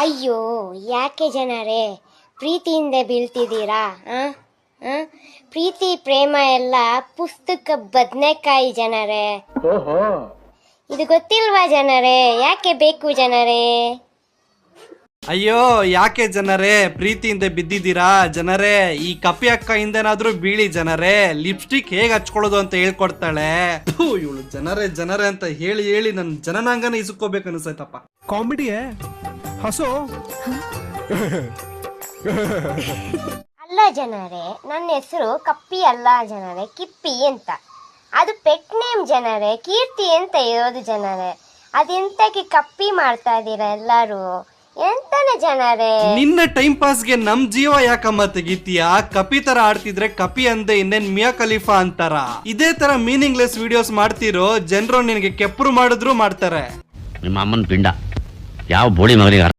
ಅಯ್ಯೋ ಯಾಕೆ ಜನರೇ ಪ್ರೀತಿಯಿಂದ ಬೀಳ್ತಿದ್ದೀರಾ? ಪ್ರೀತಿ ಪ್ರೇಮ ಎಲ್ಲ ಪುಸ್ತಕ ಬದನೆಕಾಯಿ ಜನರೇ. ಇದು ಗೊತ್ತಿಲ್ವಾ ಜನರೇ? ಯಾಕೆ ಬೇಕು ಜನರೇ? ಅಯ್ಯೋ ಯಾಕೆ ಜನರೇ ಪ್ರೀತಿಯಿಂದ ಬಿದ್ದಿದ್ದೀರಾ ಜನರೇ? ಈ ಕಪಿ ಅಕ್ಕ ಹಿಂದೆನಾದ್ರೂ ಬೀಳಿ ಜನರೇ. ಲಿಪ್ಸ್ಟಿಕ್ ಹೇಗೆ ಹಚ್ಕೊಳ್ಳೋದು ಅಂತ ಹೇಳ್ಕೊಡ್ತಾಳೆ. ಇವಳು ಜನರೇ ಅಂತ ಹೇಳಿ ಹೇಳಿ ನನ್ನ ಜನನಾಂಗನ ಇಸ್ಕೋಬೇಕು ಅನ್ಸೈತಪ್ಪ. ಕಾಮಿಡಿ ಹಸೋ ಅಲ್ಲ ಜನರೇ, ನನ್ನ ಹೆಸರು ಕಪ್ಪಿ ಅಲ್ಲ ಜನರೇ, ಕಿಪ್ಪಿ ಅಂತ. ಅದು ಪೆಟ್ ನೇಮ್ ಜನರೇ, ಕೀರ್ತಿ ಅಂತ ಇರೋದು ಜನರೇ. ಅದೆಂತಕ್ಕೆ ಕಪ್ಪಿ ಮಾಡ್ತಾ ಇದ್ದೀರಾ ಎಲ್ಲರೂ? ಎಂತಾನೆ ಜನರೇ? ನಿನ್ನ ಟೈಮ್ ಪಾಸ್ಗೆ ನಮ್ ಜೀವ ಯಾಕಮ್ಮ ತೆಗಿತೀಯಾ? ಕಪಿ ತರ ಆಡ್ತಿದ್ರೆ ಕಪಿ ಅಂದೆ ಇನ್ನೇನ್ ಮಿಯಾ ಖಲೀಫಾ ಅಂತಾರ? ಇದೇ ತರ ಮೀನಿಂಗ್ಲೆಸ್ ವಿಡಿಯೋಸ್ ಮಾಡ್ತಿರೋ ಜನರು ನಿನಗೆ ಕೆಪ್ಪರು ಮಾಡಿದ್ರು ಮಾಡ್ತಾರೆ. ನಿಮ್ಮ ಅಮ್ಮನ ಪಿಂಡ ಯಾವ ಬೋಳಿ ಮಗನಿಗೆ